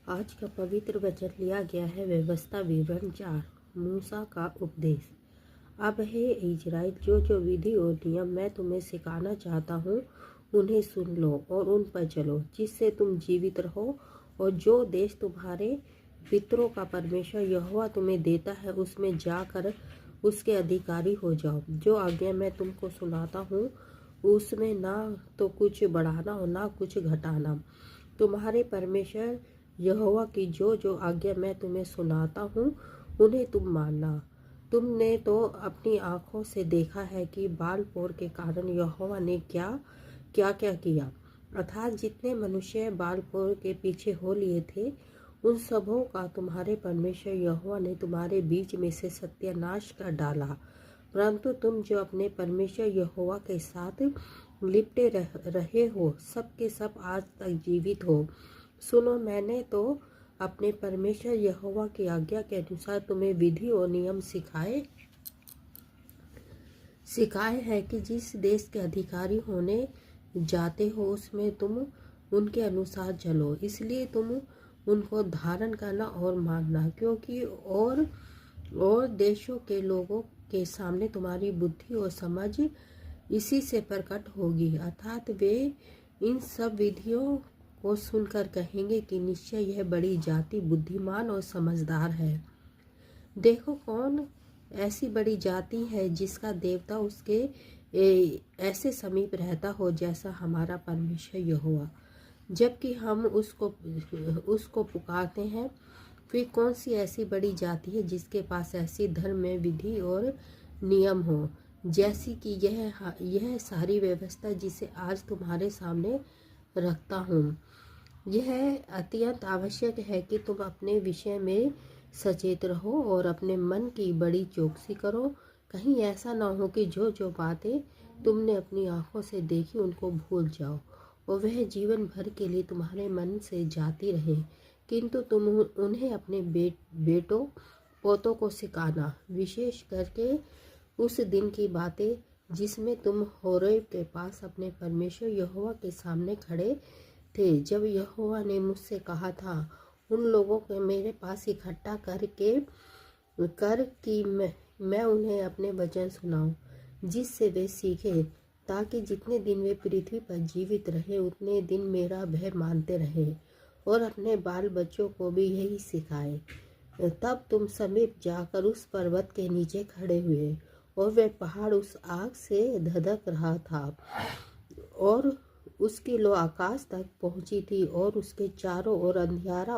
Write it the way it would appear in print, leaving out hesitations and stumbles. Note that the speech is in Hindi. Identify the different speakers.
Speaker 1: आज का पवित्र वचन लिया गया है व्यवस्था विवरण 4 मूसा का उपदेश। अब हे इजराइल, जो जो विधि और नियम मैं तुम्हें सिखाना चाहता हूँ उन्हें सुन लो और उन पर चलो, जिससे तुम जीवित रहो और जो देश तुम्हारे पितरों का परमेश्वर यहोवा तुम्हें देता है उसमें जाकर उसके अधिकारी हो जाओ। जो आज्ञा मैं तुमको सुनाता हूँ उसमें ना तो कुछ बढ़ाना और ना कुछ घटाना। तुम्हारे परमेश्वर यहोवा की जो जो आज्ञा मैं तुम्हें सुनाता हूँ उन्हें तुम मानना। तुमने तो अपनी आंखों से देखा है कि बालपोर के कारण यहोवा ने क्या क्या क्या किया, अर्थात जितने मनुष्य बालपोर के पीछे हो लिए थे उन सबों का तुम्हारे परमेश्वर यहोवा ने तुम्हारे बीच में से सत्यानाश कर डाला। परंतु तुम जो अपने परमेश्वर यहोवा के साथ लिपटे रहे हो सब के सब आज तक जीवित हो। सुनो, मैंने तो अपने परमेश्वर यहोवा की आज्ञा के अनुसार तुम्हें विधि और नियम सिखाए हैं कि जिस देश के अधिकारी होने जाते हो उसमें तुम उनके अनुसार चलो। इसलिए तुम उनको धारण करना और मानना, क्योंकि और देशों के लोगों के सामने तुम्हारी बुद्धि और समझ इसी से प्रकट होगी, अर्थात वे इन सब विधियों को सुनकर कहेंगे कि निश्चय यह बड़ी जाति बुद्धिमान और समझदार है। देखो, कौन ऐसी बड़ी जाति है जिसका देवता उसके ऐसे समीप रहता हो जैसा हमारा परमेश्वर यहोवा, जबकि हम उसको पुकारते हैं। फिर कौन सी ऐसी बड़ी जाति है जिसके पास ऐसी धर्म में विधि और नियम हो जैसी कि यह सारी व्यवस्था जिसे आज तुम्हारे सामने रखता हूँ। यह अत्यंत आवश्यक है कि तुम अपने विषय में सचेत रहो और अपने मन की बड़ी चौकसी करो। कहीं ऐसा ना हो कि जो जो बातें तुमने अपनी आंखों से देखी उनको भूल जाओ और वह जीवन भर के लिए तुम्हारे मन से जाती रहे, किंतु तुम उन्हें अपने बेटों पोतों को सिखाना, विशेष करके उस दिन की बातें जिसमें तुम होरेब के पास अपने परमेश्वर यहोवा के सामने खड़े थे, जब यहोवा ने मुझसे कहा था उन लोगों को मेरे पास इकट्ठा कर कि मैं उन्हें अपने वचन सुनाऊं, जिससे वे सीखे, ताकि जितने दिन वे पृथ्वी पर जीवित रहे उतने दिन मेरा भय मानते रहे और अपने बाल बच्चों को भी यही सिखाए। तब तुम समीप जाकर उस पर्वत के नीचे खड़े हुए और वह पहाड़ उस आग से धधक रहा था और उसकी लो आकाश तक पहुंची थी और उसके चारों ओर अंधियारा